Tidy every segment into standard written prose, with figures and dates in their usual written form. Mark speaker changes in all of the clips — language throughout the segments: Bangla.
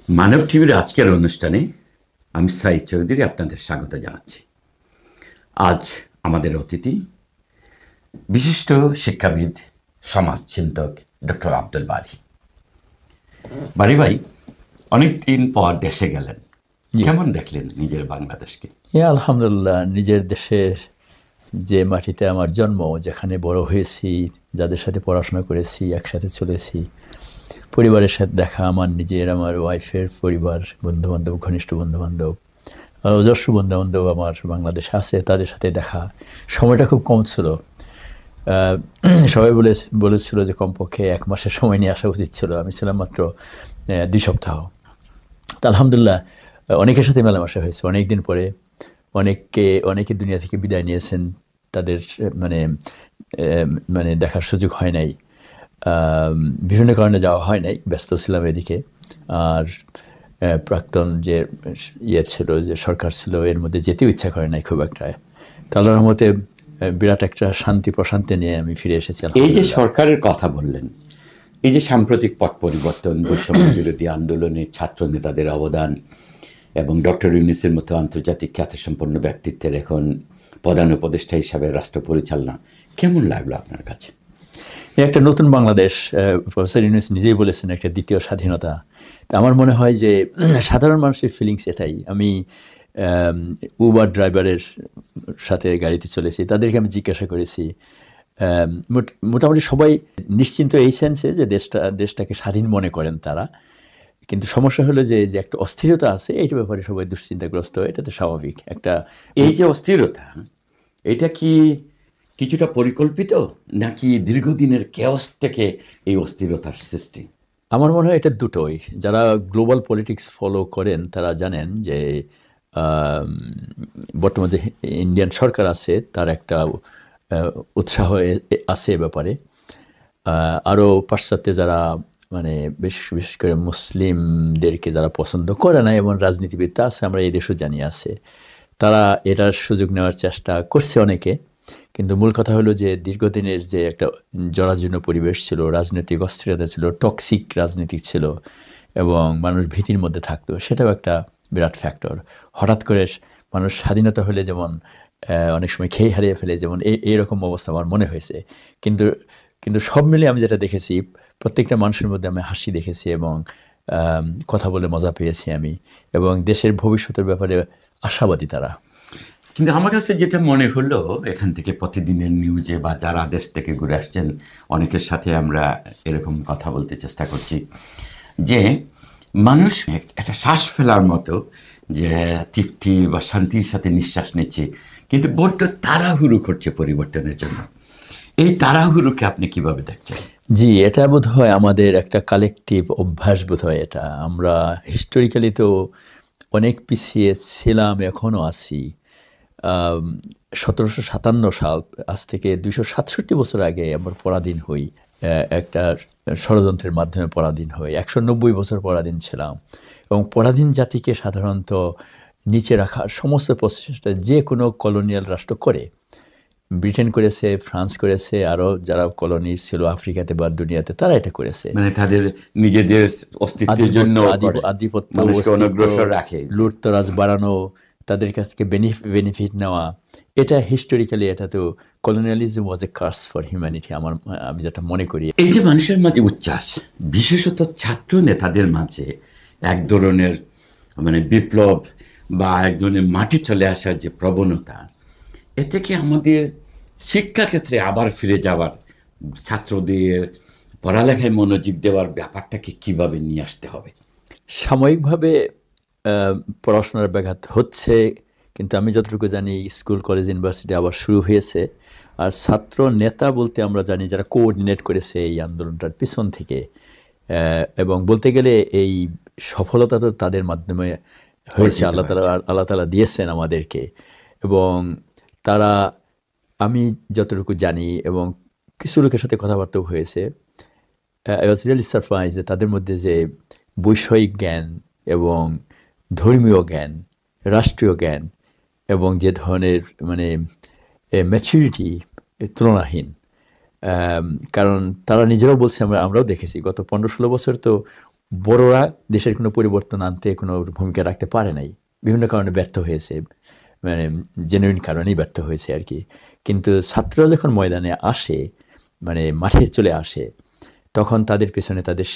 Speaker 1: মানব টিভির আজকের অনুষ্ঠানে আমি সাইদ চৌধুরী আপনাদের স্বাগত জানাচ্ছি। আজ আমাদের অতিথি বিশিষ্ট শিক্ষাবিদ, সমাজচিন্তক ডক্টর আব্দুল বারী। বারী ভাই, অনেকদিন পর দেশে গেলেন, কেমন দেখলেন নিজের বাংলাদেশকে?
Speaker 2: আলহামদুলিল্লাহ, নিজের দেশের যে মাটিতে আমার জন্ম, যেখানে বড় হয়েছি, যাদের সাথে পড়াশোনা করেছি, একসাথে চলেছি, পরিবারের সাথে দেখা, আমার নিজের, আমার ওয়াইফের পরিবার, বন্ধুবান্ধব, ঘনিষ্ঠ বন্ধুবান্ধব, অজস্র বন্ধুবান্ধব আমার বাংলাদেশে আছে, তাদের সাথে দেখা। সময়টা খুব কম ছিল। সবাই বলেছিল যে কমপক্ষে 1 মাসের সময় নিয়ে আসা উচিত ছিল। আমি ছিলাম মাত্র 2 সপ্তাহ। তা আলহামদুলিল্লাহ, অনেকের সাথে মেলামেশা হয়েছে অনেক দিন পরে। অনেকে দুনিয়া থেকে বিদায় নিয়েছেন, তাদের মানে দেখার সুযোগ হয় নাই, বিভিন্ন কারণে যাওয়া হয় নাই, ব্যস্ত ছিলাম এদিকে। আর প্রাক্তন যে ছিল, যে সরকার ছিল, এর মধ্যে যেতেও ইচ্ছা করে নাই খুব একটা। তা আল্লাহর রহমতে বিরাট একটা শান্তি প্রশান্তি নিয়ে আমি ফিরে এসেছি।
Speaker 1: এই যে সরকারের কথা বললেন, এই যে সাম্প্রতিক পট পরিবর্তন, বৈষম্য বিরোধী আন্দোলনে ছাত্র নেতাদের অবদান এবং ডক্টর ইউনূসের মতো আন্তর্জাতিক খ্যাতিসম্পন্ন ব্যক্তিত্বের এখন প্রধান উপদেষ্টা হিসাবে রাষ্ট্র পরিচালনা, কেমন লাগলো আপনার কাছে?
Speaker 2: একটা নতুন বাংলাদেশ, প্রফেসর ইউনূস নিজেই বলেছেন, একটা দ্বিতীয় স্বাধীনতা। তা আমার মনে হয় যে সাধারণ মানুষের ফিলিংস এটাই। আমি উবার ড্রাইভারের সাথে গাড়িতে চলেছি, তাদেরকে আমি জিজ্ঞাসা করেছি, মোটামুটি সবাই নিশ্চিন্ত এই সেন্সে যে দেশটাকে স্বাধীন মনে করেন তারা। কিন্তু সমস্যা হলো যে একটা অস্থিরতা আছে, এইটার ব্যাপারে সবাই দুশ্চিন্তাগ্রস্ত। এটা তো স্বাভাবিক।
Speaker 1: এই যে অস্থিরতা, এটা কি কিছুটা পরিকল্পিত, নাকি দীর্ঘদিনের কেওস থেকে এই অস্থিরতার সৃষ্টি?
Speaker 2: আমার মনে হয় এটা দুটোই। যারা গ্লোবাল পলিটিক্স ফলো করেন তারা জানেন যে বর্তমানে যে ইন্ডিয়ান সরকার আছে, তার একটা উৎসাহ আছে এ ব্যাপারে। আরও পাশ্চাত্যে যারা, মানে বিশেষ করে মুসলিমদেরকে যারা পছন্দ করে না, এমন রাজনীতিবিদ আছে, আমরা এই দেশেও জানি আছে, তারা এটার সুযোগ নেওয়ার চেষ্টা করছে অনেকে। কিন্তু মূল কথা হলো যে দীর্ঘদিনের যে একটা জরাজীর্ণ পরিবেশ ছিল, রাজনৈতিক অস্থিরতা ছিল, টক্সিক রাজনীতি ছিল, এবং মানুষ ভীতির মধ্যে থাকতো, সেটাও একটা বিরাট ফ্যাক্টর। হঠাৎ করে মানুষ স্বাধীনতা হলে যেমন অনেক সময় খেয়ে হারিয়ে ফেলে, যেমন এইরকম অবস্থা আমার মনে হয়েছে। কিন্তু সব মিলে আমি যেটা দেখেছি, প্রত্যেকটা মানুষের মধ্যে আমি হাসি দেখেছি, এবং কথা বলে মজা পেয়েছি আমি, এবং দেশের ভবিষ্যতের ব্যাপারে আশাবাদী তারা।
Speaker 1: কিন্তু আমার কাছে যেটা মনে হলো, এখান থেকে প্রতিদিনের নিউজে বা যারা দেশ থেকে ঘুরে আসছেন অনেকের সাথে আমরা এরকম কথা বলতে চেষ্টা করছি, যে মানুষ একটা শ্বাস ফেলার মতো যে তৃপ্তি বা শান্তির সাথে নিঃশ্বাস নিচ্ছে, কিন্তু বড্ড তাড়াহুড়ো করছে পরিবর্তনের জন্য। এই তাড়াহুড়োকে আপনি কিভাবে দেখছেন?
Speaker 2: জি, এটা বোধ হয় আমাদের একটা কালেকটিভ অভ্যাস বোধ হয়। এটা আমরা হিস্টোরিক্যালি তো অনেক পিছিয়ে ছিলাম, এখনও আছি। 1757 সাল, আজ থেকে 267 বছর আগে আমরা পরাধীন হই, একটা ষড়যন্ত্রের মাধ্যমে পরাধীন হই। 190 বছর পরাধীন ছিলাম, এবং পরাধীন জাতিকে সাধারণত নিচে রাখার সমস্ত প্রচেষ্টা যে কোনো কলোনিয়াল রাষ্ট্র করে। ব্রিটেন করেছে, ফ্রান্স করেছে, আরও যারা কলোনি ছিল আফ্রিকাতে বা দুনিয়াতে, তারা এটা করেছে।
Speaker 1: মানে তাদের নিজেদের অস্তিত্বের জন্য
Speaker 2: আধিপত্য,
Speaker 1: অনগ্রসর রাখে,
Speaker 2: লুটতরাজ বাড়ানো, তাদের কাছ থেকে বেনিফিট নেওয়া, এটা হিস্টোরিক্যালি, এটা তো colonialism was a curse for humanity, আমি যেটা মনে করি।
Speaker 1: এই যে মানুষের মাঝে উচ্ছ্বাস, বিশেষত ছাত্র নেতাদের মাঝে এক ধরনের মানে বিপ্লব বা এক ধরনের মাটি চলে আসার যে প্রবণতা, এতে কি আমাদের শিক্ষাক্ষেত্রে আবার ফিরে যাওয়ার, ছাত্রদের পড়ালেখায় মনোযোগ দেওয়ার ব্যাপারটাকে কিভাবে নিয়ে আসতে হবে?
Speaker 2: সাময়িকভাবে পড়াশোনার ব্যাঘাত হচ্ছে, কিন্তু আমি যতটুকু জানি স্কুল, কলেজ, ইউনিভার্সিটি আবার শুরু হয়েছে। আর ছাত্র নেতা বলতে আমরা জানি যারা কোঅর্ডিনেট করেছে এই আন্দোলনটার পিছন থেকে, এবং বলতে গেলে এই সফলতা তো তাদের মাধ্যমে হয়েছে, আল্লাহ তাআলা দিয়েছেন আমাদেরকে। এবং তারা, আমি যতটুকু জানি এবং কিছু লোকের সাথে কথাবার্তাও হয়েছে, আই ওয়াজ রিয়েলি সারপ্রাইজ যে তাদের মধ্যে যে বৈষয়িক জ্ঞান এবং ধর্মীয় জ্ঞান, রাষ্ট্রীয় জ্ঞান, এবং যে ধরনের মানে ম্যাচুরিটি, তুলনাহীন। কারণ তারা নিজেরাও বলছে, আমরাও দেখেছি গত 15-16 বছর তো বড়রা দেশের কোনো পরিবর্তন আনতে কোনো ভূমিকা রাখতে পারে নাই, বিভিন্ন কারণে ব্যর্থ হয়েছে, মানে জেনুইন কারণেই ব্যর্থ হয়েছে আর কি। কিন্তু ছাত্ররা যখন ময়দানে আসে, মানে মাঠে চলে আসে, তখন তাদের পেছনে তাদের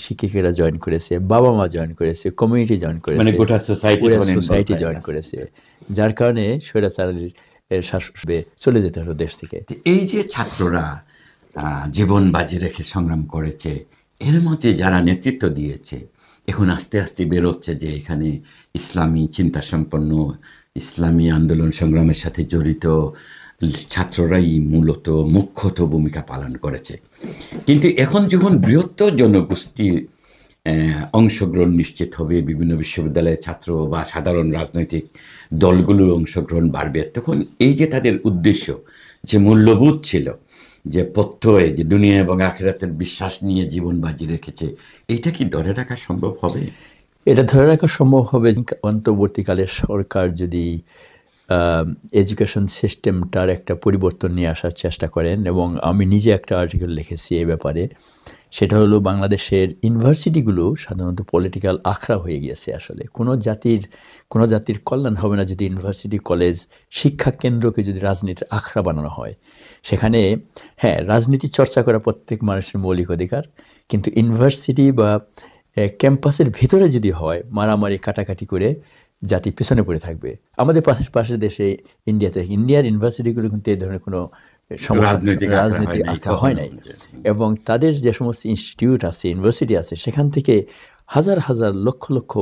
Speaker 2: শিক্ষিকারা জয়েন করেছে, বাবা মা জয়েন করেছে, কমিউনিটি জয়েন করেছে,
Speaker 1: মানে গোটা সোসাইটি
Speaker 2: জয়েন করেছে, যার কারণে স্বৈরাচারের শাসনে চলে যেতে হলো দেশ থেকে।
Speaker 1: এই যে ছাত্ররা জীবন বাজি রেখে সংগ্রাম করেছে, এর মধ্যে যারা নেতৃত্ব দিয়েছে, এখন আস্তে আস্তে বেরোচ্ছে যে এখানে ইসলামী চিন্তাসম্পন্ন, ইসলামী আন্দোলন সংগ্রামের সাথে জড়িত ছাত্ররাই মূলত মুখ্যত ভূমিকা পালন করেছে। কিন্তু এখন যখন বৃহত্তর জনগোষ্ঠীর অংশগ্রহণ নিশ্চিত হবে, বিভিন্ন বিশ্ববিদ্যালয়ের ছাত্র বা সাধারণ রাজনৈতিক দলগুলোর অংশগ্রহণ বাড়বে, তখন এই যে তাদের উদ্দেশ্য, যে মূল্যবোধ ছিল, যে প্রত্যয়, যে দুনিয়া এবং আখিরাতের বিশ্বাস নিয়ে জীবন বাজি রেখেছে, এইটা কি ধরে রাখা সম্ভব হবে?
Speaker 2: এটা ধরে রাখা সম্ভব হবে অন্তর্বর্তীকালে সরকার যদি এডুকেশন সিস্টেমটার একটা পরিবর্তন নিয়ে আসার চেষ্টা করেন। এবং আমি নিজে একটা আর্টিকেল লিখেছি এই ব্যাপারে। সেটা হলো, বাংলাদেশের ইউনিভার্সিটিগুলো সাধারণত পলিটিক্যাল আখড়া হয়ে গিয়েছে। আসলে কোনো জাতির কল্যাণ হবে না যদি ইউনিভার্সিটি, কলেজ, শিক্ষা কেন্দ্রকে যদি রাজনীতির আখড়া বানানো হয়। সেখানে হ্যাঁ, রাজনীতি চর্চা করা প্রত্যেক মানুষের মৌলিক অধিকার, কিন্তু ইউনিভার্সিটি বা ক্যাম্পাসের ভিতরে যদি হয় মারামারি কাটাকাটি করে, জাতি পেছনে পড়ে থাকবে। আমাদের পাশের দেশে ইন্ডিয়ার ইউনিভার্সিটিগুলো কিন্তু এই ধরনের কোনো রাজনীতি আখড়া হয় নাই। এবং তাদের যে সমস্ত ইনস্টিটিউট আছে, ইউনিভার্সিটি আছে, সেখান থেকে হাজার হাজার লক্ষ লক্ষ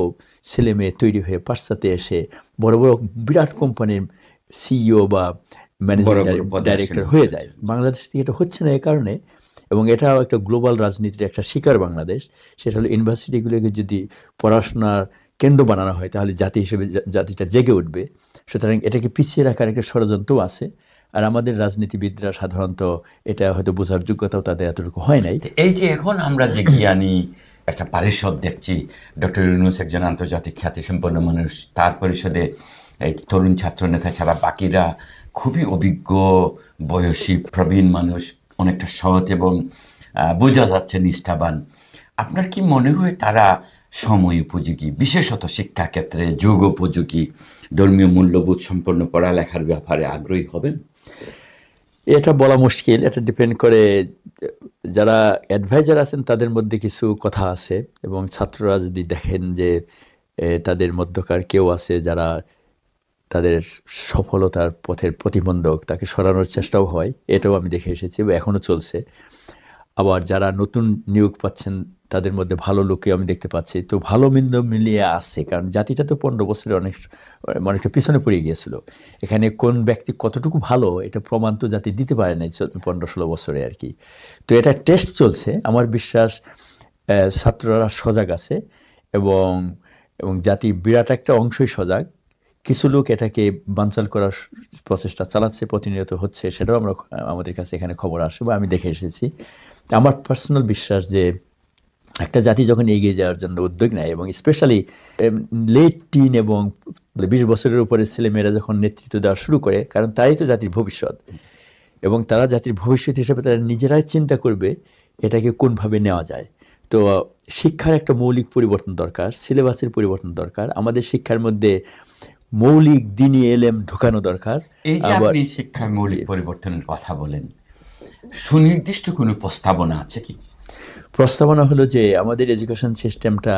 Speaker 2: ছেলে মেয়ে তৈরি হয়ে পাশ্চাত্যে এসে বড় বড় বিরাট কোম্পানির সিইও বা ম্যানেজিং ডাইরেক্টর হয়ে যায়। বাংলাদেশ থেকে এটা হচ্ছে না এই কারণে, এবং এটাও একটা গ্লোবাল রাজনীতির একটা শিকার বাংলাদেশ। সেটা হলো, ইউনিভার্সিটিগুলোকে যদি পড়াশোনার কেন্দ্র বানানো হয় তাহলে জাতি হিসেবে জাতিটা জেগে উঠবে। সুতরাং এটাকে পিছিয়ে রাখার একটা ষড়যন্ত্র আছে। আর আমাদের রাজনীতিবিদরা সাধারণত এটা হয়তো বোঝার যোগ্যতাও তাদের এতটুকু হয় নাই।
Speaker 1: এই যে এখন আমরা যে জ্ঞানী একটা পরিষদ দেখছি, ডক্টর ইউনূস একজন আন্তর্জাতিক খ্যাতিসম্পন্ন মানুষ, তার পরিষদে এই তরুণ ছাত্র নেতা ছাড়া বাকিরা খুবই অভিজ্ঞ, বয়সী, প্রবীণ মানুষ, অনেকটা সৎ এবং বোঝা যাচ্ছে নিষ্ঠাবান। আপনার কি মনে হয় তারা সময় উপযোগী, বিশেষত শিক্ষাক্ষেত্রে যুগ উপযোগী, ধর্মীয় মূল্যবোধ সম্পন্ন পড়ালেখার ব্যাপারে আগ্রহী হবেন?
Speaker 2: এটা বলা মুশকিল। এটা ডিপেন্ড করে, যারা অ্যাডভাইজার আছেন তাদের মধ্যে কিছু কথা আছে, এবং ছাত্ররা যদি দেখেন যে তাদের মধ্যকার কেউ আছে যারা তাদের সফলতার পথের প্রতিবন্ধক, তাকে সরানোর চেষ্টাও হয়। এটাও আমি দেখে এসেছি বা এখনও চলছে। আবার যারা নতুন নিয়োগ পাচ্ছেন তাদের মধ্যে ভালো লোকই আমি দেখতে পাচ্ছি। তো ভালো মন্দ মিলিয়ে আসছে, কারণ জাতিটা তো 15 বছরে অনেকটা পিছনে পড়ে গিয়েছিল। এখানে কোন ব্যক্তি কতটুকু ভালো এটা প্রমাণ তো জাতি দিতে পারে না 15-16 বছরে আর কি। তো এটা টেস্ট চলছে। আমার বিশ্বাস ছাত্ররা সজাগ আছে, এবং জাতি বিরাট একটা অংশই সজাগ। কিছু লোক এটাকে বানচাল করার প্রচেষ্টা চালাচ্ছে, প্রতিনিয়ত হচ্ছে, সেটাও আমাদের কাছে এখানে খবর আসে বা আমি দেখে এসেছি। আমার পার্সোনাল বিশ্বাস যে একটা জাতি যখন এগিয়ে যাওয়ার জন্য উদ্যোগ নেয়, এবং স্পেশালি লেট টিন এবং 20 বছরের উপরে ছেলেমেয়েরা যখন নেতৃত্ব দেওয়া শুরু করে, কারণ তারাই তো জাতির ভবিষ্যৎ, এবং তারা জাতির ভবিষ্যৎ হিসেবে তারা নিজেরাই চিন্তা করবে এটাকে কোনভাবে নেওয়া যায়। তো শিক্ষার একটা মৌলিক পরিবর্তন দরকার, সিলেবাসের পরিবর্তন দরকার, আমাদের শিক্ষার মধ্যে মৌলিক দ্বীনি এলেম ঢুকানো দরকার।
Speaker 1: এই যে আপনি শিক্ষার মৌলিক পরিবর্তনের কথা বলেন, সুনির্দিষ্ট কোনো প্রস্তাবনা আছে কি?
Speaker 2: প্রস্তাবনা হলো যে আমাদের এডুকেশন সিস্টেমটা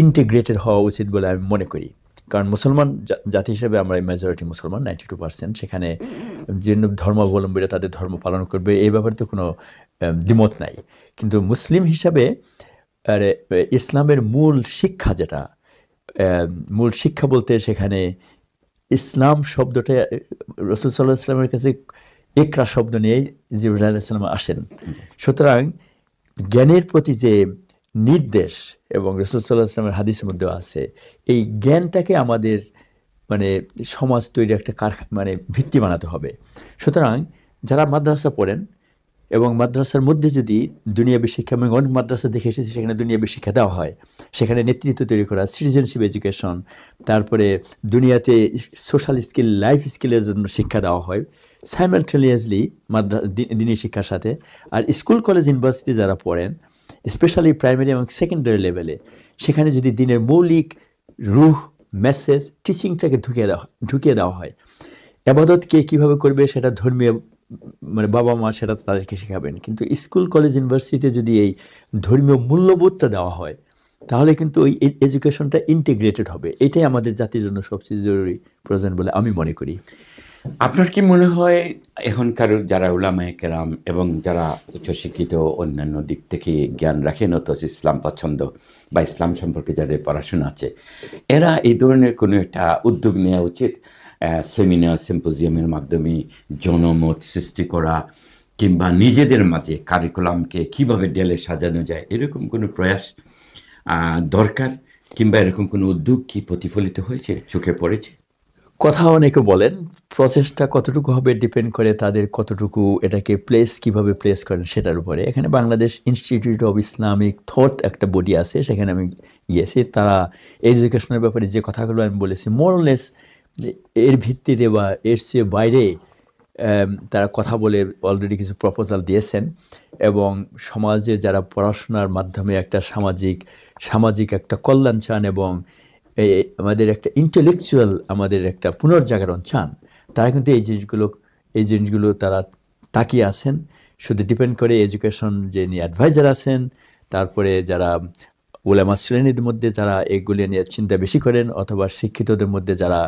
Speaker 2: ইন্টিগ্রেটেড হওয়া উচিত বলে আমি মনে করি। কারণ মুসলমান জাতি হিসেবে আমরা মেজরিটি মুসলমান, 92%। সেখানে যে ধর্মাবলম্বীরা তাদের ধর্ম পালন করবে, এই ব্যাপারে তো কোনো দ্বিমত নাই। কিন্তু মুসলিম হিসাবে ইসলামের মূল শিক্ষা, যেটা মূল শিক্ষা বলতে সেখানে ইসলাম শব্দটা রাসূল সাল্লাল্লাহু আলাইহি ওয়াসাল্লামের কাছে ইকরা শব্দ নিয়েই জিবরাইল আলাইহিস সালাম আসেন। সুতরাং জ্ঞানের প্রতি যে নির্দেশ, এবং রাসূল সাল্লাল্লাহু আলাইহি ওয়াসাল্লামের হাদিসের মধ্যেও আছে, এই জ্ঞানটাকে আমাদের সমাজ তৈরি একটা ভিত্তি বানাতে হবে। সুতরাং যারা মাদ্রাসা পড়েন, এবং মাদ্রাসার মধ্যে যদি দুনিয়াবী শিক্ষা, এবং অনেক মাদ্রাসা দেখে এসেছি সেখানে দুনিয়াবী শিক্ষা দেওয়া হয়, সেখানে নেতৃত্ব তৈরি করা, সিটিজেনশিপ এডুকেশন, তারপরে দুনিয়াতে সোশ্যাল স্কিল, লাইফ স্কিলের জন্য শিক্ষা দেওয়া হয় সাইমালটেনিয়াসলি দিনী শিক্ষার সাথে। আর স্কুল, কলেজ, ইউনিভার্সিটি যারা পড়েন স্পেশালি প্রাইমারি এবং সেকেন্ডারি লেভেলে, সেখানে যদি দিনের মৌলিক রুহ, মেসেজ, টিচিংটাকে ঢুকিয়ে দেওয়া হয়, আবাদতকে কীভাবে করবে সেটা ধর্মীয় মানে বাবা মা সেটা তাদেরকে শেখাবেন, কিন্তু স্কুল কলেজ ইউনিভার্সিটিতে যদি এই ধর্মীয় মূল্যবোধটা দেওয়া হয় তাহলে কিন্তু ওই এডুকেশনটা ইন্টিগ্রেটেড হবে। এটাই আমাদের জাতির জন্য সবচেয়ে জরুরি প্রয়োজন বলে আমি মনে করি।
Speaker 1: আপনার কি মনে হয় এখনকার যারা উলামায়ে কেরাম এবং যারা উচ্চশিক্ষিত অন্যান্য দিক থেকে জ্ঞান রাখেন অথচ ইসলাম পছন্দ বা ইসলাম সম্পর্কে যাদের পড়াশোনা আছে, এরা এই ধরনের কোনো একটা উদ্যোগ নেওয়া উচিত, সেমিনার সিম্পোজিয়ামের মাধ্যমে জনমত সৃষ্টি করা কিংবা নিজেদের মাঝে কারিকুলামকে কীভাবে ডেলে সাজানো যায়, এরকম কোনো প্রয়াস দরকার, কিংবা এরকম কোনো উদ্যোগ কি প্রতিফলিত হয়েছে, চোখে পড়েছে?
Speaker 2: কথা অনেকে বলেন, প্রসেসটা কতটুকু হবে ডিপেন্ড করে তাদের কতটুকু এটাকে কীভাবে প্লেস করেন সেটার উপরে। এখানে Bangladesh institute of Islamic thought একটা বডি আছে, সেখানে আমি গিয়েছি। তারা এডুকেশনের ব্যাপারে যে কথাগুলো আমি বলেছি মোরলেস এর ভিত্তিতে বা এর চেয়ে বাইরে তারা কথা বলে অলরেডি কিছু প্রপোজাল দিয়েছেন, এবং সমাজে যারা পড়াশোনার মাধ্যমে একটা সামাজিক একটা কল্যাণ চান এবং আমাদের একটা ইন্টেলেকচুয়াল আমাদের একটা পুনর্জাগরণ চান, তারা কিন্তু এই জিনিসগুলো তারা তাকিয়ে আছেন। শুধু ডিপেন্ড করে এডুকেশন যে নিয়ে অ্যাডভাইজার আছেন, তারপরে যারা উলামা শ্রেণীর মধ্যে যারা এগুলি নিয়ে চিন্তা বেশি করেন, অথবা শিক্ষিতদের মধ্যে যারা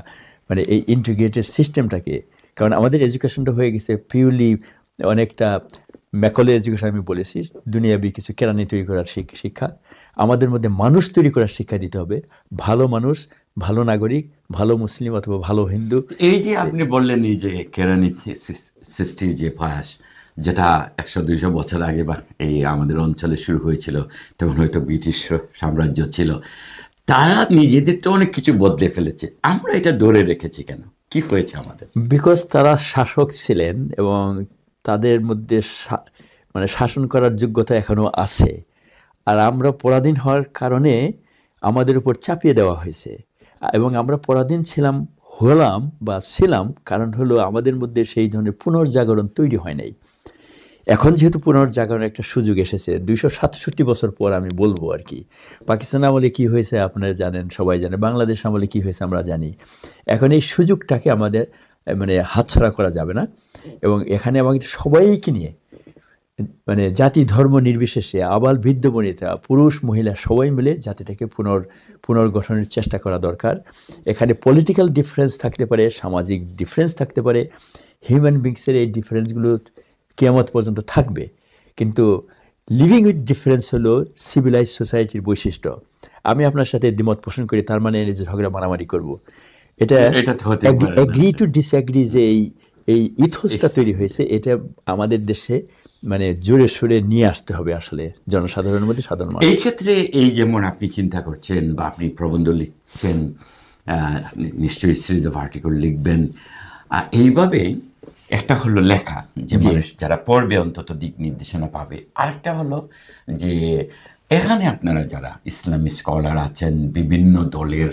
Speaker 2: মানে এই ইন্টিগ্রেটেড সিস্টেমটাকে, কারণ আমাদের এডুকেশনটা হয়ে গেছে পিওরলি অনেকটা ম্যাকলে এডুকেশন আমি বলেছি, দুনিয়াবি কিছু কেরানি তৈরি করার শিক্ষা। আমাদের মধ্যে মানুষ তৈরি করার শিক্ষা দিতে হবে, ভালো মানুষ, ভালো নাগরিক, ভালো মুসলিম অথবা ভালো হিন্দু।
Speaker 1: এই যে আপনি বললেন এই যে কেরানি সৃষ্টির যে প্রয়াস, যেটা 100-200 বছর আগে বা এই আমাদের অঞ্চলে শুরু হয়েছিল, তখন হয়তো ব্রিটিশ সাম্রাজ্য ছিল, তারা নিজেদের তো অনেক কিছু বদলে ফেলেছে, আমরা এটা ধরে রেখেছি কেন? কি হয়েছে আমাদের?
Speaker 2: বিকজ তারা শাসক ছিলেন এবং তাদের মধ্যে মানে শাসন করার যোগ্যতা এখনও আছে, আর আমরা পরাধীন হওয়ার কারণে আমাদের উপর চাপিয়ে দেওয়া হয়েছে, এবং আমরা পরাধীন ছিলাম কারণ হলো আমাদের মধ্যে সেই ধরনের পুনর্জাগরণ তৈরি হয় নাই। এখন যেহেতু পুনর্জাগরণের একটা সুযোগ এসেছে 267 বছর পর, আমি বলবো আর কি। পাকিস্তান আমলে কী হয়েছে আপনারা জানেন, সবাই জানে, বাংলাদেশ আমলে কী হয়েছে আমরা জানি। এখন এই সুযোগটাকে আমাদের মানে হাতছাড়া করা যাবে না, এবং এখানে আমাদের সবাইকে নিয়ে মানে জাতি ধর্ম নির্বিশেষে আবাল বৃদ্ধ বনিতা পুরুষ মহিলা সবাই মিলে জাতিটাকে পুনর্গঠনের চেষ্টা করা দরকার। এখানে পলিটিক্যাল ডিফারেন্স থাকতে পারে, সামাজিক ডিফারেন্স থাকতে পারে, হিউম্যান বিংসের এই ডিফারেন্সগুলো কিয়ামত পর্যন্ত থাকবে, কিন্তু লিভিং উইথ ডিফারেন্স হলো সিভিলাইজ সোসাইটির বৈশিষ্ট্য। আমি আপনার সাথে দ্বিমত পোষণ করি, তার মানে যে ঝগড়া মারামারি করবো, এটা অ্যাগ্রি টু ডিসঅ্যাগ্রি যে এই ইথোসটা তৈরি হয়েছে, এটা আমাদের দেশে মানে জোরে সোরে নিয়ে আসতে হবে আসলে জনসাধারণের মধ্যে, সাধারণ মানুষ।
Speaker 1: এই ক্ষেত্রে এই যেমন আপনি চিন্তা করছেন বা আপনি প্রবন্ধ লিখছেন, নিশ্চয়ই সিরিজ অফ আর্টিকেল লিখবেন, এইভাবে একটা হলো লেখা, যে মানুষ যারা পড়বে অন্তত দিক নির্দেশনা পাবে। আরেকটা হলো যে এখানে আপনারা যারা ইসলামী স্কলার আছেন, বিভিন্ন দলের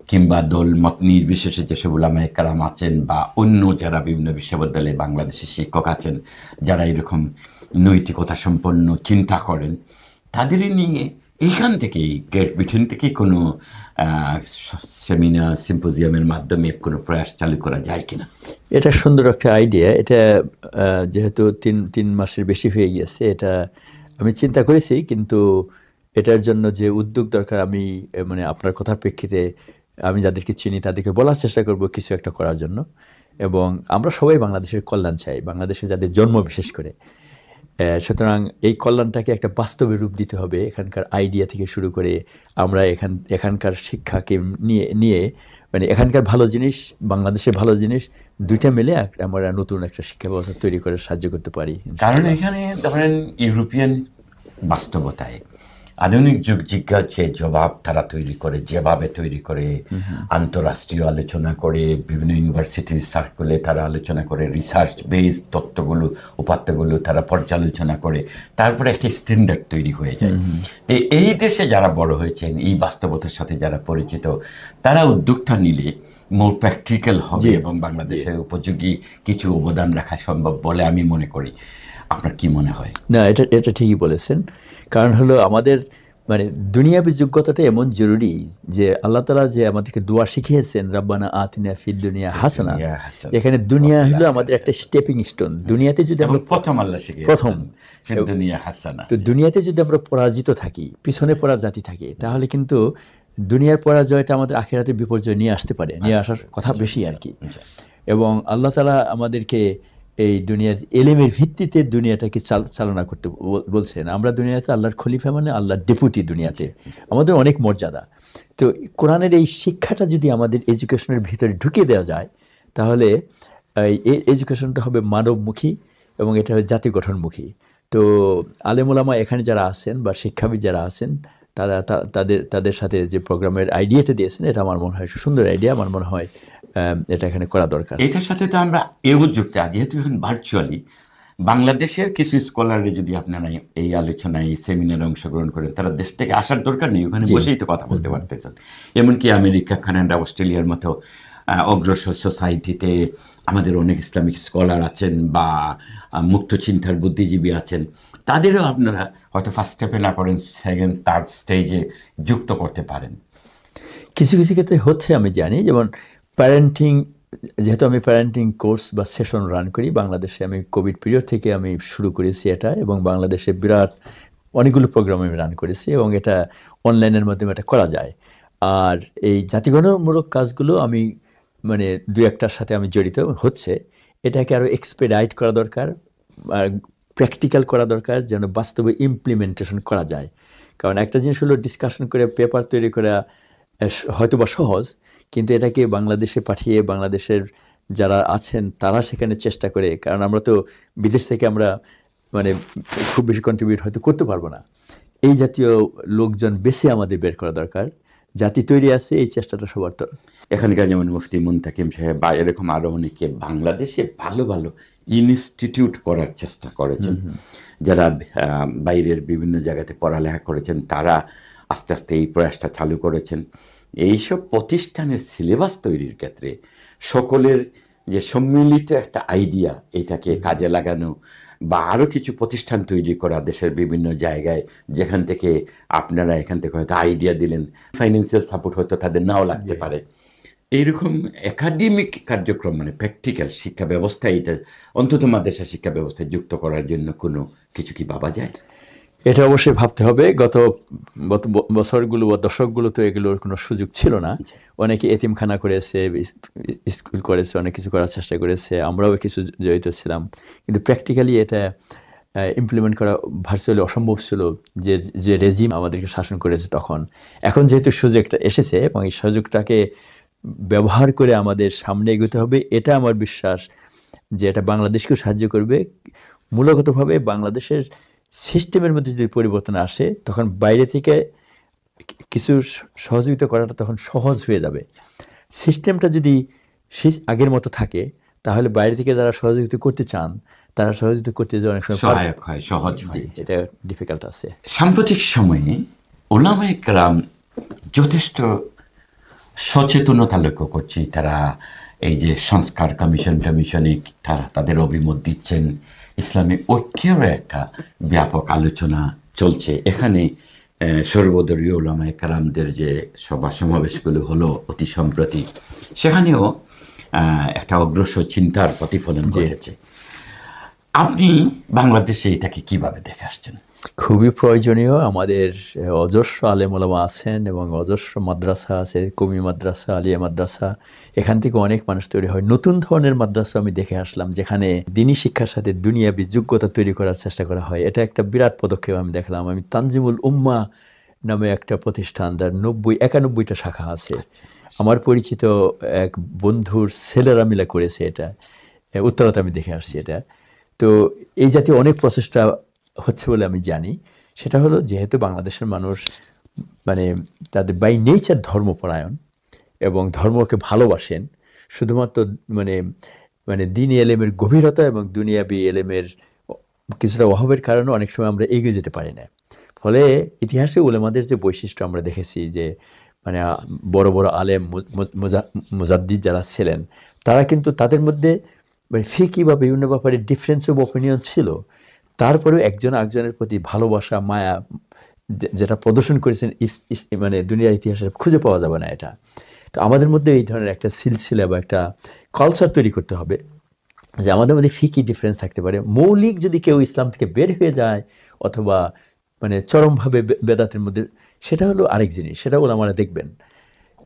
Speaker 1: কিংবা দল মত নির্বিশেষে যেসব উলামায়ে কেরাম আছেন, বা অন্য যারা বিভিন্ন বিশ্ববিদ্যালয়ে বাংলাদেশের শিক্ষক আছেন, যারা এরকম নৈতিকতা সম্পন্ন চিন্তা করেন, তাদের নিয়ে এইখান থেকেই গেট ব্রিটেন থেকে কোনো সেমিনার সিম্পোজিয়ামের মাধ্যমে কোনো প্রয়াস চালু করা যায় কিনা?
Speaker 2: এটা সুন্দর একটা আইডিয়া। এটা যেহেতু তিন মাসের বেশি হয়ে গিয়েছে, এটা আমি চিন্তা করেছি, কিন্তু এটার জন্য যে উদ্যোগ দরকার, আমি মানে আপনার কথার প্রেক্ষিতে আমি যাদেরকে চিনি তাদেরকে বলার চেষ্টা করব কিছু একটা করার জন্য। এবং আমরা সবাই বাংলাদেশের কল্যাণ চাই, বাংলাদেশে যাদের জন্ম বিশেষ করে। সুতরাং এই কল্যাণটাকে একটা বাস্তবে রূপ দিতে হবে। এখানকার আইডিয়া থেকে শুরু করে আমরা এখানকার শিক্ষাকে নিয়ে মানে এখানকার ভালো জিনিস, বাংলাদেশের ভালো জিনিস, দুইটা মিলে আমরা নতুন একটা শিক্ষা ব্যবস্থা তৈরি করে সাহায্য করতে পারি।
Speaker 1: কারণ এখানে ধরেন ইউরোপিয়ান বাস্তবতায় আধুনিক যুগ জিজ্ঞাসা জবাব তারা তৈরি করে, যেভাবে তৈরি করে, আন্তঃরাষ্ট্রীয় আলোচনা করে, বিভিন্ন ইউনিভার্সিটির সার্কুলে তারা আলোচনা করে, রিসার্চ বেস তত্ত্বগুলো উপাত্তগুলো তারা পর্যালোচনা করে, তারপরে একটা স্ট্যান্ডার্ড তৈরি হয়ে যায়। এই দেশে যারা বড় হয়েছেন, এই বাস্তবতার সাথে যারা পরিচিত, তারা উদ্যোগটা নিলে মোর প্র্যাকটিক্যাল হবে এবং বাংলাদেশের উপযোগী কিছু অবদান রাখা সম্ভব বলে আমি মনে করি। আপনার কি মনে হয়?
Speaker 2: না, এটা এটা ঠিকই বলেছেন। কারণ হলো আমাদের মানে দুনিয়াবী যোগ্যতাটা এমন জরুরি যে আল্লাহ তাআলা যে আমাদেরকে দোয়া শিখিয়েছেন, রাব্বানা আতিনা ফিদ দুনিয়া হাসানা।
Speaker 1: দুনিয়া হাসানা
Speaker 2: এখানে দুনিয়া
Speaker 1: ওয়া ফিল
Speaker 2: হলো আমাদের একটা
Speaker 1: আখিরাতি,
Speaker 2: স্টেপিং স্টোন। দুনিয়াতে যদি
Speaker 1: এবং
Speaker 2: আমরা
Speaker 1: প্রথম আল্লাহ
Speaker 2: প্রথম
Speaker 1: শিখিয়েছেন ফিদ দুনিয়া হাসানা।
Speaker 2: তো দুনিয়াতে যদি আমরা পরাজিত থাকি, পিছনে পড়া জাতি থাকি, তাহলে কিন্তু দুনিয়ার পরাজয়টা আমাদের আখিরাতে বিপর্যয় নিয়ে আসতে পারে, নিয়ে আসার কথা বেশি আর কি। এবং আল্লাহ তাআলা আমাদেরকে এই দুনিয়ার এলেমের ভিত্তিতে দুনিয়াটাকে চালনা করতে বলছেন। আমরা দুনিয়াতে আল্লাহর খলিফা, মানে আল্লাহর ডেপুটি দুনিয়াতে, আমাদের অনেক মর্যাদা। তো কোরআনের এই শিক্ষাটা যদি আমাদের এডুকেশনের ভিতরে ঢুকিয়ে দেওয়া যায়, তাহলে এই এডুকেশনটা হবে মানবমুখী এবং এটা হবে জাতি গঠনমুখী। তো আলেম ওলামা এখানে যারা আছেন বা শিক্ষাবিদ যারা আছেন, তারা তাদের সাথে যে প্রোগ্রামের আইডিয়াটা দিয়েছেন, এটা আমার মনে হয় সুন্দর আইডিয়া। আমার মনে হয় এটা এখানে করা দরকার।
Speaker 1: এটার সাথে তো আমরা এও যুক্ত, যেহেতু এখন ভার্চুয়ালি বাংলাদেশের কিছু স্কলারে যদি আপনারা এই আলোচনায় এই সেমিনারে অংশগ্রহণ করেন, তারা দেশ থেকে আসার দরকার নেই, ওখানে বসেই তো কথা বলতে পারতেছেন। এমনকি আমেরিকা, কানাডা, অস্ট্রেলিয়ার মতো অগ্রসর সোসাইটিতে আমাদের অনেক ইসলামিক স্কলার আছেন বা মুক্ত চিন্তার বুদ্ধিজীবী আছেন, তাদেরও আপনারা হয়তো ফার্স্ট স্টেপে না করেন, সেকেন্ড থার্ড স্টেজে যুক্ত করতে পারেন।
Speaker 2: কিছু কিছু ক্ষেত্রে হচ্ছে, আমি জানি। যেমন প্যারেন্টিং, যেহেতু আমি প্যারেন্টিং কোর্স বা সেশন রান করি বাংলাদেশে, আমি কোভিড পিরিয়ড থেকে আমি শুরু করেছি এটা, এবং বাংলাদেশে বিরাট অনেকগুলো প্রোগ্রাম আমি রান করেছি, এবং এটা অনলাইনের মাধ্যমে এটা করা যায়। আর এই জাতিগণমূলক কাজগুলো আমি মানে দু একটার সাথে আমি জড়িত হচ্ছে। এটাকে আরও এক্সপেডাইট করা দরকার, আর প্র্যাকটিক্যাল করা দরকার, যেন বাস্তবে ইমপ্লিমেন্টেশন করা যায়। কারণ একটা জিনিস হলো ডিসকাশন করে পেপার তৈরি করা হয়তো বা সহজ, কিন্তু এটাকে বাংলাদেশে পাঠিয়ে বাংলাদেশের যারা আছেন তারা সেখানে চেষ্টা করে, কারণ আমরা তো বিদেশ থেকে আমরা মানে খুব বেশি কন্ট্রিবিউট হয়তো করতে পারবো না। এই জাতীয় লোকজন বেশি আমাদের বের করা দরকার। জাতি তৈরি আছে, এই চেষ্টাটা সবার তো।
Speaker 1: এখানকার যেমন মুফতি মুনতাকিম সাহেব বা এরকম আরও অনেকে বাংলাদেশে ভালো ভালো ইনস্টিটিউট করার চেষ্টা করেছেন, যারা বাইরের বিভিন্ন জায়গাতে পড়ালেখা করেছেন, তারা আস্তে আস্তে এই প্রয়াসটা চালু করেছেন। এইসব প্রতিষ্ঠানের সিলেবাস তৈরির ক্ষেত্রে সকলের যে সম্মিলিত একটা আইডিয়া, এটাকে কাজে লাগানো বা আরও কিছু প্রতিষ্ঠান তৈরি করা দেশের বিভিন্ন জায়গায়, যেখান থেকে আপনারা এখান থেকে হয়তো আইডিয়া দিলেন, ফাইন্যান্সিয়াল সাপোর্ট হয়তো তাদের নাও লাগতে পারে, এইরকম একাডেমিক কার্যক্রম মানে প্র্যাকটিক্যাল শিক্ষা ব্যবস্থা, এটা অন্তত মাদ্রাসা শিক্ষা ব্যবস্থায় যুক্ত করার জন্য কোনো কিছু কি ভাবা যায়?
Speaker 2: এটা অবশ্যই ভাবতে হবে। গত বছরগুলো বা দশকগুলো তো এগুলোর কোনো সুযোগ ছিল না। অনেকে এতিমখানা করেছে, স্কুল করেছে, অনেক কিছু করার চেষ্টা করেছে, আমরাও কিছু জড়িত ছিলাম, কিন্তু প্র্যাকটিক্যালি এটা ইমপ্লিমেন্ট করা ভার্চুয়ালি অসম্ভব ছিল, যে রেজিম আমাদেরকে শাসন করেছে তখন। এখন যেহেতু সুযোগটা এসেছে এবং এই সুযোগটাকে ব্যবহার করে আমাদের সামনে এগোতে হবে, এটা আমার বিশ্বাস যে এটা বাংলাদেশকেও সাহায্য করবে। মূলগতভাবে বাংলাদেশের সিস্টেমের মধ্যে যদি পরিবর্তন আসে, তখন বাইরে থেকে কিছু সহযোগিতা করাটা তখন সহজ হয়ে যাবে। সিস্টেমটা যদি আগের মতো থাকে, তাহলে বাইরে থেকে যারা সহযোগিতা করতে চান, তারা সহযোগিতা করতে যে অনেক সময়
Speaker 1: সহায়ক হয়, সহজ হয়।
Speaker 2: এটা ডিফিকাল্ট আছে।
Speaker 1: সাম্প্রতিক সময়ে ওলামায়ে কেরাম যথেষ্ট সচেতনতা লক্ষ্য করছি। তারা এই যে সংস্কার কমিশনে তারা তাদের অভিমত দিচ্ছেন। ইসলামী ঐক্যেরও একটা ব্যাপক আলোচনা চলছে। এখানে সর্বদলীয় ওলামায়ে কেরামদের যে সভা সমাবেশগুলো হলো অতি সম্প্রতি, সেখানেও একটা অগ্রসর চিন্তার প্রতিফলন ঘটেছে। আপনি বাংলাদেশে এটাকে কিভাবে দেখে আসছেন?
Speaker 2: খুবই প্রয়োজনীয়। আমাদের অজস্র আলেম ওলামা আছেন এবং অজস্র মাদ্রাসা আছে, কওমি মাদ্রাসা, আলিয়া মাদ্রাসা, এখান থেকে অনেক মানুষ তৈরি হয়। নতুন ধরনের মাদ্রাসা আমি দেখে আসলাম, যেখানে দিনী শিক্ষার সাথে দুনিয়াবী যোগ্যতা তৈরি করার চেষ্টা করা হয়। এটা একটা বিরাট পদক্ষেপ আমি দেখলাম। আমি তানজিমুল উম্মাহ নামে একটা প্রতিষ্ঠান, তার 91টা শাখা আছে। আমার পরিচিত এক বন্ধুর ছেলেরা মিলে করেছে এটা, উত্তরাতে আমি দেখে আসছি এটা। তো এই জাতীয় অনেক প্রচেষ্টা হচ্ছে বলে আমি জানি। সেটা হলো, যেহেতু বাংলাদেশের মানুষ মানে তাদের বাই নেচার ধর্মপরায়ণ এবং ধর্মকে ভালোবাসেন, শুধুমাত্র মানে দিনী এলেমের গভীরতা এবং দুনিয়াবী এলেমের কিছুটা অভাবের কারণে অনেক সময় আমরা এগিয়ে যেতে পারি না। ফলে ইতিহাসে উলেমাদের যে বৈশিষ্ট্য আমরা দেখেছি, যে মানে বড় বড় আলেম মুজাদ্দিদ যারা ছিলেন, তারা কিন্তু তাদের মধ্যে মানে ফিকি বা বিভিন্ন ব্যাপারে ডিফারেন্স অফ অপিনিয়ন ছিল, তারপরেও একজন একজনের প্রতি ভালোবাসা মায়া যেটা প্রদর্শন করেছেন মানে দুনিয়ার ইতিহাসে খুঁজে পাওয়া যাবে না এটা। তো আমাদের মধ্যে এই ধরনের একটা সিলসিলা বা একটা কালচার তৈরি করতে হবে যে আমাদের মধ্যে ফিকি ডিফারেন্স থাকতে পারে। মৌলিক যদি কেউ ইসলাম থেকে বের হয়ে যায় অথবা মানে চরমভাবে বেদাতের মধ্যে, সেটা হলো আরেক জিনিস, সেটা ওলামারা দেখবেন।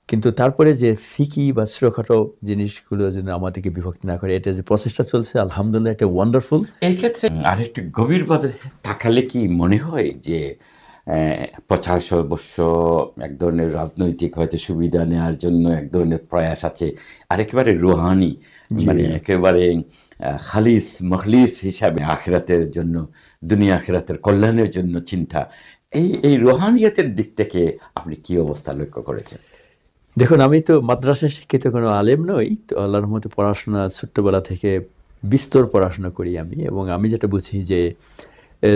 Speaker 2: কিন্তু তারপরে যে ফিকি বা ছোটোখাটো জিনিসগুলো যেন আমাদেরকে বিভক্তি না করে, এটা যে প্রচেষ্টা চলছে আলহামদুলিল্লাহ, এটা ওয়ান্ডারফুল।
Speaker 1: এই ক্ষেত্রে আরেকটু গভীরভাবে তাকালে কি মনে হয় যে 50 বছর এক ধরনের রাজনৈতিক হয়তো সুবিধা নেওয়ার জন্য এক ধরনের প্রয়াস আছে, আর একেবারে রুহানি মানে একেবারে খালিস মখলিস হিসাবে আখিরাতের জন্য, দুনিয়া আখিরাতের কল্যাণের জন্য চিন্তা, এই রুহানিয়তের দিক থেকে আপনি কি অবস্থা লক্ষ্য করেছেন?
Speaker 2: দেখুন, আমি তো মাদ্রাসায় শিক্ষিত কোনো আলেম নই, তো আল্লাহর রহমতে পড়াশোনা ছোট্টবেলা থেকে বিস্তর পড়াশোনা করি আমি, এবং আমি যেটা বুঝি যে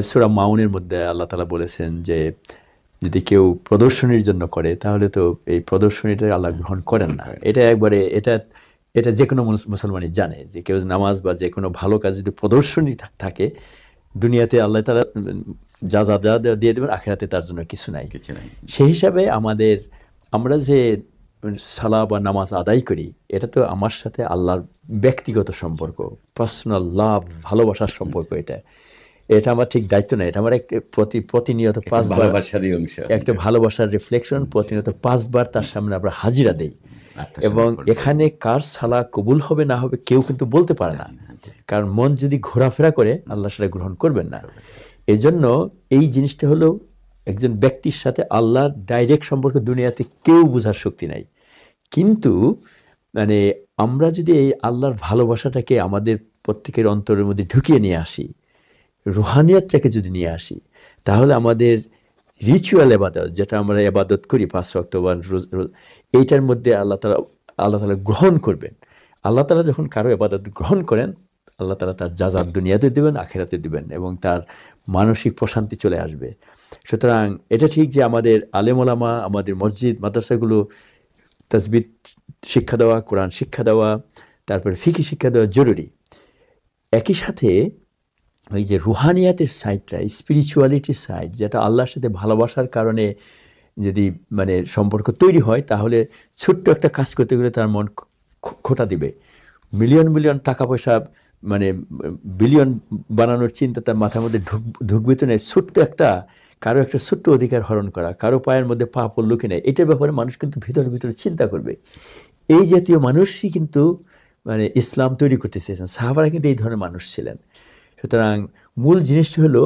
Speaker 2: সূরা মাউনের মধ্যে আল্লাহ তাআলা বলেছেন যে যদি কেউ প্রদর্শনীর জন্য করে তাহলে তো এই প্রদর্শনীটা আল্লাহ গ্রহণ করেন না। এটা একবারে এটা যে কোনো মুসলমানই জানে যে কেউ নামাজ বা যে কোনো ভালো কাজ যদি প্রদর্শনী থাকে, দুনিয়াতে আল্লাহ তাআলা যা যা যা দিয়ে দেবেন, আখিরাতে তার জন্য কিছু নাই। সেই হিসাবে আমরা যে সালাহ বা নামাজ আদায় করি, এটা তো আমার সাথে আল্লাহর ব্যক্তিগত সম্পর্ক, পার্সোনাল লাভ, ভালোবাসার সম্পর্ক। এটা আমার ঠিক দায়িত্ব না, এটা আমার প্রতিনিয়ত 5 বার একটা ভালোবাসার রিফ্লেকশন। প্রতিনিয়ত 5 বার তার সামনে আমরা হাজিরা দেই, এবং এখানে কার সালাহ কবুল হবে না হবে কেউ কিন্তু বলতে পারে না, কারণ মন যদি ঘোরাফেরা করে আল্লাহ সেটা গ্রহণ করবেন না। এই জন্য এই জিনিসটা হলো একজন ব্যক্তির সাথে আল্লাহর ডাইরেক্ট সম্পর্ক দুনিয়াতে কেউ বোঝার শক্তি নাই। কিন্তু মানে আমরা যদি এই আল্লাহর ভালোবাসাটাকে আমাদের প্রত্যেকের অন্তরের মধ্যে ঢুকিয়ে নিয়ে আসি, রুহানিয়াতটাকে যদি নিয়ে আসি, তাহলে আমাদের রিচুয়াল এবাদত, যেটা আমরা এবাদত করি 5 ওয়াক্ত বা রোজ, এইটার মধ্যে আল্লাহ তাআলা গ্রহণ করবেন। আল্লাহ তাআলা যখন কারো এবাদত গ্রহণ করেন, আল্লাহ তাআলা তার যা দুনিয়াতে দিবেন, আখিরাতে দিবেন, এবং তার মানসিক প্রশান্তি চলে আসবে। সুতরাং এটা ঠিক যে আমাদের আলেম ওলামা, আমাদের মসজিদ মাদ্রাসাগুলো তাসবিহ শিক্ষা দেওয়া, কোরআন শিক্ষা দেওয়া, তারপরে ফিকি শিক্ষা দেওয়া জরুরি। একই সাথে ওই যে রুহানিয়াতের সাইডটা, স্পিরিচুয়ালিটির সাইড, যেটা আল্লাহর সাথে ভালোবাসার কারণে যদি মানে সম্পর্ক তৈরি হয়, তাহলে ছোট্ট একটা কাজ করতে গেলে তার মন খোঁটা দিবে। মিলিয়ন মিলিয়ন টাকা পয়সা মানে বিলিয়ন বানানোর চিন্তা তার মাথার মধ্যে ঢুকবে তো নেই। কারো একটা ছোট্ট অধিকার হরণ করা, কারো পায়ের মধ্যে পা পড়লো কিনা, এটার ব্যাপারে মানুষ কিন্তু ভিতরে চিন্তা করবে। এই জাতীয় মানুষই কিন্তু মানে ইসলাম তৈরি করতে চেয়েছেন। সাহাবারা কিন্তু এই ধরনের মানুষ ছিলেন। সুতরাং মূল জিনিসটা হলো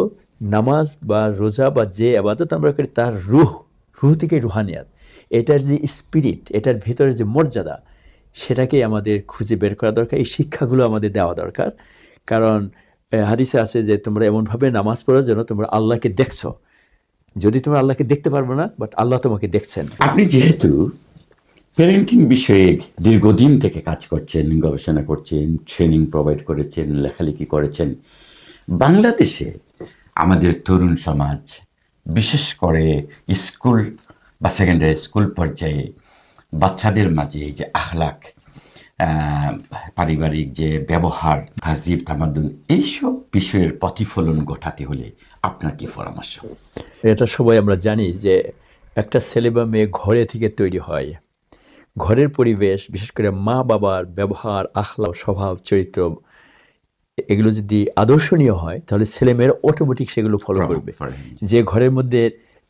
Speaker 2: নামাজ বা রোজা বা যে আবাদত আমরা করি, তার রুহ থেকে রুহানিয়াত, এটার যে স্পিরিট, এটার ভিতরে যে মর্যাদা, সেটাকেই আমাদের খুঁজে বের করা দরকার। এই শিক্ষাগুলো আমাদের দেওয়া দরকার। কারণ হাদিসে আছে যে তোমরা এমনভাবে নামাজ পড়ো যেন তোমরা আল্লাহকে দেখছো। যদি তোমরা আল্লাহকে দেখতে পারবে না, বাট আল্লাহ তোমাকে দেখছেন।
Speaker 1: আপনি যেহেতু প্যারেন্টিং বিষয়ে দীর্ঘদিন থেকে কাজ করছেন, গবেষণা করছেন, ট্রেনিং প্রোভাইড করেছেন, লেখালেখি করেছেন, বাংলাদেশে আমাদের তরুণ সমাজ, বিশেষ করে স্কুল বা সেকেন্ডারি স্কুল পর্যায়ে বাচ্চাদের মাঝে এই যে আখলাক, পারিবারিক যে ব্যবহার, তাহজিব তামাদ্দুন, এইসব বিষয়ের প্রতিফলন ঘটাতে হলে আপনার কি পরামর্শ?
Speaker 2: এটা সবাই আমরা জানি যে একটা ছেলে বা মেয়ে ঘরে থেকে তৈরি হয়। ঘরের পরিবেশ, বিশেষ করে মা বাবার ব্যবহার, আখলাক, স্বভাব, চরিত্র, এগুলো যদি আদর্শনীয় হয়, তাহলে ছেলেমেয়েরা অটোমেটিক সেগুলো ফলো করবে। যে ঘরের মধ্যে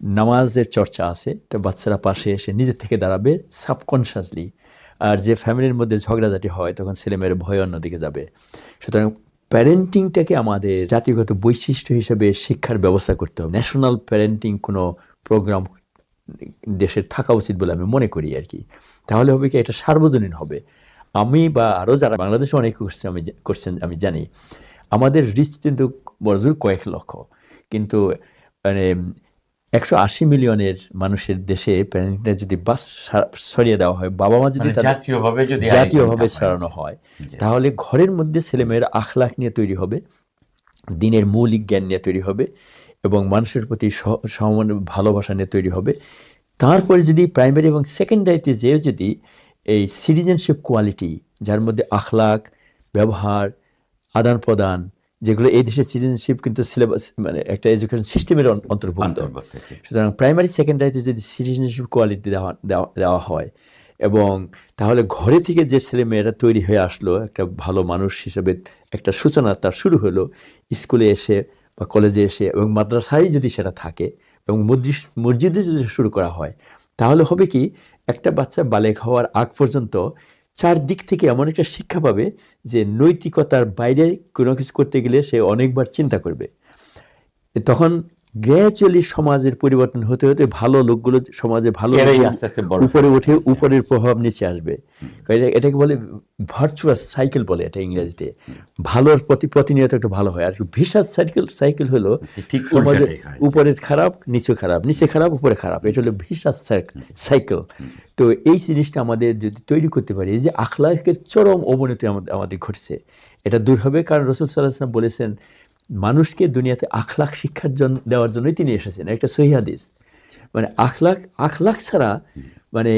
Speaker 2: নামাজের চর্চা আছে, তো বাচ্চারা পাশে এসে নিজের থেকে দাঁড়াবে সাবকনশিয়াসলি। আর যে ফ্যামিলির মধ্যে ঝগড়াঝাটি হয়, তখন ছেলেমেয়েরা ভয় অন্যদিকে যাবে। সুতরাং প্যারেন্টিংটাকে আমাদের জাতিগত বৈশিষ্ট্য হিসেবে শিক্ষার ব্যবস্থা করতে হবে। ন্যাশনাল প্যারেন্টিং কোনো প্রোগ্রাম দেশের থাকা উচিত বলে আমি মনে করি আর কি। তাহলে হবে কি, এটা সার্বজনীন হবে। আমি বা আরও যারা বাংলাদেশে অনেক করছেন আমি জানি, আমাদের রিচ কিন্তু বড়জোর কয়েক লক্ষ, কিন্তু মানে 180 মিলিয়নের মানুষের দেশে প্যারেন্টিংটা যদি সরিয়ে দেওয়া হয়, বাবা মা যদি জাতীয়ভাবে ছড়ানো হয়, তাহলে ঘরের মধ্যে ছেলেমেয়েরা আখলাক নিয়ে তৈরি হবে, দিনের মৌলিক জ্ঞান নিয়ে তৈরি হবে, এবং মানুষের প্রতি সমান ভালোবাসা নিয়ে তৈরি হবে। তারপরে যদি প্রাইমারি এবং সেকেন্ডারিতে যেও যদি এই সিটিজেনশিপ কোয়ালিটি, যার মধ্যে আখলাক, ব্যবহার, আদান প্রদান, যেগুলো এই দেশের সিটিজেনশিপ কিন্তু সিলেবাস মানে একটা এডুকেশন সিস্টেমের অন্তর্ভুক্ত। সুতরাং প্রাইমারি সেকেন্ডারিতে যদি সিটিজেনশিপ কোয়ালিটি দেওয়া হয়, এবং তাহলে ঘরে থেকে যে ছেলে মেয়েরা তৈরি হয়ে আসলো একটা ভালো মানুষ হিসেবে, একটা সূচনা তার শুরু হলো স্কুলে এসে বা কলেজে এসে, এবং মাদ্রাসায় যদি সেটা থাকে এবং মসজিদে যদি শুরু করা হয়, তাহলে হবে কি একটা বাচ্চা বালেগ হওয়ার আগ পর্যন্ত চারদিক থেকে এমন একটা শিক্ষা পাবে যে নৈতিকতার বাইরে কোনো কিছু করতে গেলে সে অনেকবার চিন্তা করবে। তখন গ্র্যাজুয়ালি সমাজের পরিবর্তন হতে হতে ভালো লোকগুলো সমাজে ভালো উপরে উঠে উপরের প্রভাব নিচে আসবে। এটাকে বলে ভার্চুয়াস সাইকেল বলে এটা ইংরেজিতে। ভালোর প্রতিনিয়ত একটা ভালো হয়। আর ভিসাস সাইকেল হলো সমাজের উপরে খারাপ নিচে খারাপ, নিচে খারাপ উপরে খারাপ, এটা হলো ভিসাস সাইকেল। তো এই জিনিসটা আমাদের যদি তৈরি করতে পারি, যে আখলাকের চরম অবনতি আমাদের ঘটছে, এটা দূর হবে। কারণ রাসূল সাল্লাল্লাহু আলাইহি ওয়াসাল্লাম বলেছেন মানুষকে দুনিয়াতে আখলাক শিক্ষার দেওয়ার জন্যই তিনি এসেছেন, একটা সহিহ হাদিস। মানে আখলাক ছাড়া মানে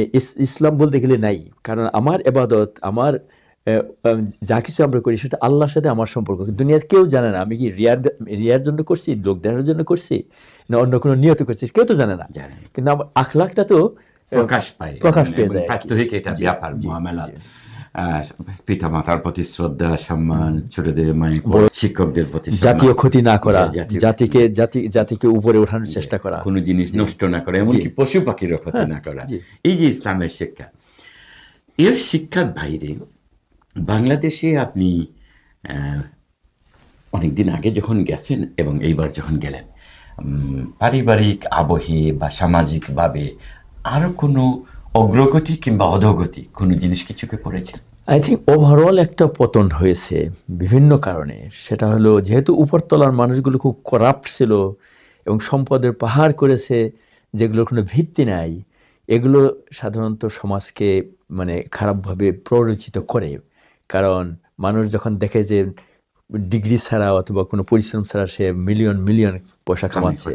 Speaker 2: ইসলাম বলতে গেলে নাই। কারণ আমার ইবাদত, আমার যা কিছু আমরা করি সেটা আল্লাহর সাথে আমার সম্পর্ক। দুনিয়ার কেউ জানে না আমি কি রিয়ার জন্য করছি, লোক দেখার জন্য করছি, না অন্য কোনো নিয়ত করছি, কেউ তো জানে না। কিন্তু আমার আখলাকটা তো প্রকাশ পেয়ে যায়।
Speaker 1: পিতা মাতার প্রতি শ্রদ্ধা, সম্মান, ছোটদের মায়ের, শিক্ষকদের প্রতি,
Speaker 2: জাতীয় ক্ষতি না করা, জাতিকে উপরে ওঠানোর চেষ্টা করা,
Speaker 1: কোনো জিনিস নষ্ট না করা, এমনকি পশু পাখিরও ক্ষতি না করা, এই যে ইসলামের শিক্ষা। এর শিক্ষার বাইরে বাংলাদেশে আপনি অনেকদিন আগে যখন গেছেন এবং এইবার যখন গেলেন, পারিবারিক আবহে বা সামাজিকভাবে আরও কোনো অগ্রগতি কিংবা অধোগতি কোনো জিনিস কিছুকে পড়েছে?
Speaker 2: আই থিঙ্ক ওভারঅল একটা পতন হয়েছে বিভিন্ন কারণে। সেটা হলো যেহেতু উপরতলার মানুষগুলো খুব করাপ্ট ছিল এবং সম্পদের পাহাড় করেছে যেগুলোর কোনো ভিত্তি নাই, এগুলো সাধারণত সমাজকে মানে খারাপভাবে প্ররোচিত করে। কারণ মানুষ যখন দেখে যে ডিগ্রি ছাড়া অথবা কোনো পরিশ্রম ছাড়া সে মিলিয়ন পয়সা কামাচ্ছে,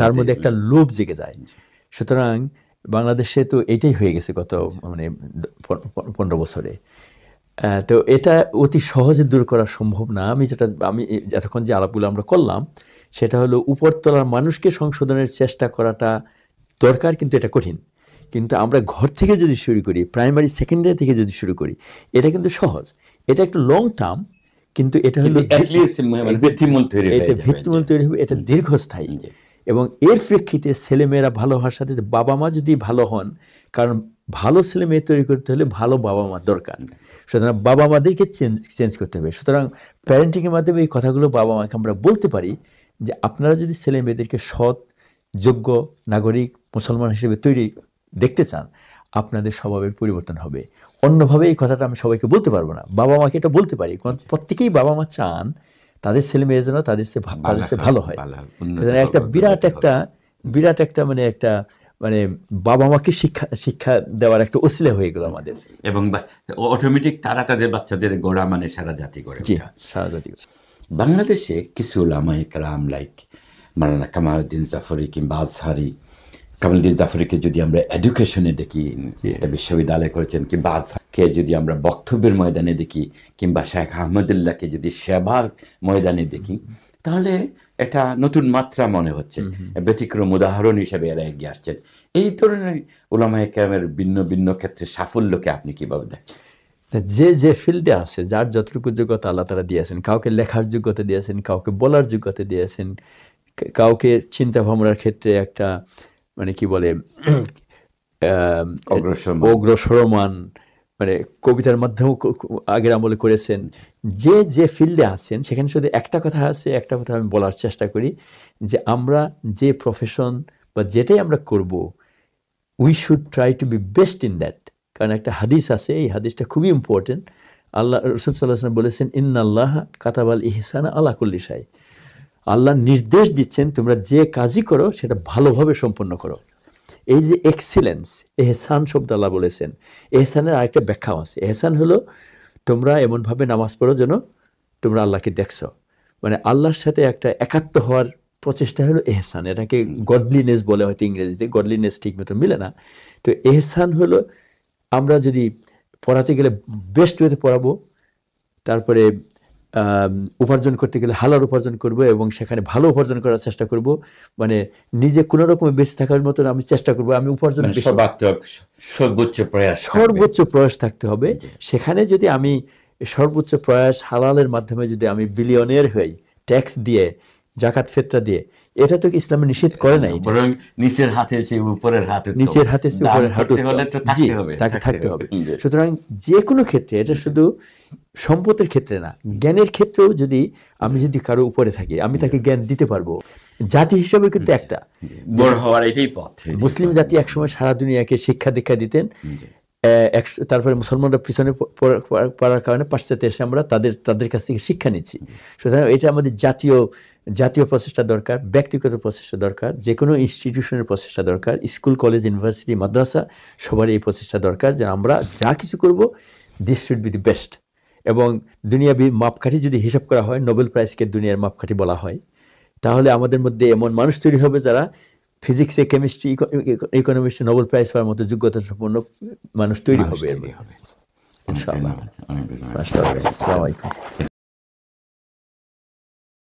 Speaker 2: তার মধ্যে একটা লোভ জেগে যায়। সুতরাং বাংলাদেশে তো এটাই হয়ে গেছে গত মানে 15 বছরে। তো এটা অতি সহজে দূর করা সম্ভব না। আমি এতক্ষণ যে আলাপগুলো আমরা করলাম সেটা হলো উপরতলার মানুষকে সংশোধনের চেষ্টা করাটা দরকার, কিন্তু এটা কঠিন। কিন্তু আমরা ঘর থেকে যদি শুরু করি, প্রাইমারি সেকেন্ডারি থেকে যদি শুরু করি, এটা কিন্তু সহজ। এটা একটু লং টার্ম, কিন্তু এটা হলো ভিত্তিমূল তৈরি হবে, এটা দীর্ঘস্থায়ী। এবং এর প্রেক্ষিতে ছেলেমেয়েরা ভালো হওয়ার সাথে বাবা মা যদি ভালো হন, কারণ ভালো ছেলে মেয়ে তৈরি করতে হলে ভালো বাবা মা দরকার। সুতরাং বাবা মাদেরকে চেঞ্জ করতে হবে। সুতরাং প্যারেন্টিংয়ের মাধ্যমে এই কথাগুলো বাবা মাকে আমরা বলতে পারি যে আপনারা যদি ছেলে মেয়েদেরকে সৎ, যোগ্য নাগরিক, মুসলমান হিসেবে তৈরি দেখতে চান, আপনাদের স্বভাবের পরিবর্তন হবে। অন্যভাবে এই কথাটা আমি সবাইকে বলতে পারবো না, বাবা মাকে এটা বলতে পারি। প্রত্যেকেই বাবা মা চান তাদের ছেলে মেয়ে যেন তাদের সে ভালো হয়। একটা বিরাট একটা মানে একটা বাবা মাকে শিক্ষা দেওয়ার একটা ওসিলা হয়ে গেল আমাদের,
Speaker 1: এবং অটোমেটিক তারা তাদের বাচ্চাদের গোড়া মানে সারা জাতি করে।
Speaker 2: সারা জাতি।
Speaker 1: বাংলাদেশে কিছু উলামায়ে কেরাম লাইক মাওলানা কামালউদ্দিন জাফরি কিংবা আজহারি, কামালউদ্দিন জাফরিকে যদি আমরা এডুকেশনে দেখি, এটা বিশ্ববিদ্যালয় করেছেন, কিংবা আজহারকে যদি আমরা বক্তব্যের ময়দানে দেখি, কিংবা শেখ আহমদুল্লাহকে যদি সেবার ময়দানে দেখি, তাহলে এটা নতুন মাত্রা মনে হচ্ছে। ব্যতিক্রম উদাহরণ হিসেবে এরা এগিয়ে আসছেন। এই ধরনের উলামায়ে কেরামের ভিন্ন ভিন্ন ক্ষেত্রে সাফল্যকে আপনি কিভাবে দেখেন?
Speaker 2: যে ফিল্ডে আছে, যার যতটুকু যোগ্যতা আল্লাহ তাআলা দিয়েছেন, কাউকে লেখার যোগ্যতা দিয়েছেন, কাউকে বলার যোগ্যতা দিয়েছেন, কাউকে চিন্তা ভাবনার ক্ষেত্রে একটা মানে কি বলে অগ্রসরমান, মানে কবিতার মাধ্যমেও আগের আমলে করেছেন। যে ফিল্ডে আছেন সেখানে শুধু একটা কথা আছে, একটা কথা আমি বলার চেষ্টা করি যে আমরা যে প্রফেশন বা যেটাই আমরা করব, we should try to be best in that. কারণ একটা হাদিস আছে, এই হাদিসটা খুবই ইম্পর্টেন্ট। আল্লাহ রাসূল সাল্লাল্লাহু আলাইহি ওয়াসাল্লাম বলেছেন, ইন্নাল্লাহা কাতাবাল ইহসানা আলা কুল্লি শাই। আল্লাহ নির্দেশ দিচ্ছেন তোমরা যে কাজই করো সেটা ভালোভাবে সম্পন্ন করো। এই যে এক্সিলেন্স, এহসান শব্দ আল্লাহ বলেছেন। এহসানের আরেকটা ব্যাখ্যা আছে। এহসান হলো তোমরা এমনভাবে নামাজ পড়ো যেন তোমরা আল্লাহকে দেখছো, মানে আল্লাহর সাথে একটা একাত্ম হওয়ার প্রচেষ্টা হলো এহসান। এটাকে গডলিনেস বলে, হয়তো ইংরেজিতে গডলিনেস ঠিক মতো মিলে না। তো এহসান হলো আমরা যদি পড়াতে গেলে বেস্ট ওয়েতে পড়াবো, তারপরে উপার্জন করতে গেলে হালাল উপার্জন করব এবং সেখানে ভালো উপার্জন করার চেষ্টা করব, মানে নিজে কোনো রকমে বেঁচে থাকার মতন আমি চেষ্টা করব, আমি উপার্জন
Speaker 1: মানে
Speaker 2: বেশি
Speaker 1: সর্বাত্মক সর্বোচ্চ প্রয়াস থাকবে।
Speaker 2: সর্বোচ্চ প্রয়াস থাকতে হবে। সেখানে যদি আমি সর্বোচ্চ প্রয়াস হালালের মাধ্যমে যদি আমি বিলিয়নের হই, ট্যাক্স দিয়ে, জাকাত ফিতরা দিয়ে, এটা তো ইসলামে নিষেধ করে নাই।
Speaker 1: বরং নিচের হাতে চেয়ে উপরের হাত উত্তম।
Speaker 2: নিচের হাতে চেয়ে
Speaker 1: দান
Speaker 2: উপরের হাত
Speaker 1: করতে
Speaker 2: উত্তম।
Speaker 1: হলে তো
Speaker 2: জি,
Speaker 1: থাকতে হবে,
Speaker 2: তাকে থাকতে হবে।
Speaker 1: জি।
Speaker 2: সুতরাং যে কোনো ক্ষেত্রে, এটা শুধু সম্পদের ক্ষেত্রে না, জ্ঞানের ক্ষেত্রেও যদি আমি যদি কারো উপরে থাকি, আমি তাকে জ্ঞান দিতে পারবো। জাতি হিসাবে কিন্তু একটা
Speaker 1: বড় হওয়ার এটাই পথ।
Speaker 2: মুসলিম জাতি একসময় সারা দুনিয়াকে শিক্ষা দীক্ষা দিতেন, তারপরে মুসলমানরা পিছনে পড়ার কারণে পাশ্চাত্যে এসে আমরা তাদের কাছ থেকে শিক্ষা নিচ্ছি। সুতরাং এটা আমাদের জাতীয় প্রচেষ্টা দরকার, ব্যক্তিগত প্রচেষ্টা দরকার, যে কোনো ইনস্টিটিউশনের প্রচেষ্টা দরকার, স্কুল, কলেজ, ইউনিভার্সিটি, মাদ্রাসা, সবার এই প্রচেষ্টা দরকার যে আমরা যা কিছু করব, this should be the best. এবং দুনিয়াবি মাপকাঠি যদি হিসাব করা হয়, নোবেল প্রাইজকে দুনিয়ার মাপকাঠি বলা হয়, তাহলে আমাদের মধ্যে এমন মানুষ তৈরি হবে যারা ফিজিক্সে, কেমিস্ট্রি, ইকোনমিক্সে নোবেল প্রাইজ পাওয়ার মতো যোগ্যতা সম্পন্ন মানুষ তৈরি হবে।
Speaker 1: ইনশাআল্লাহ।
Speaker 2: ইনশাআল্লাহ। আসসালামু আলাইকুম।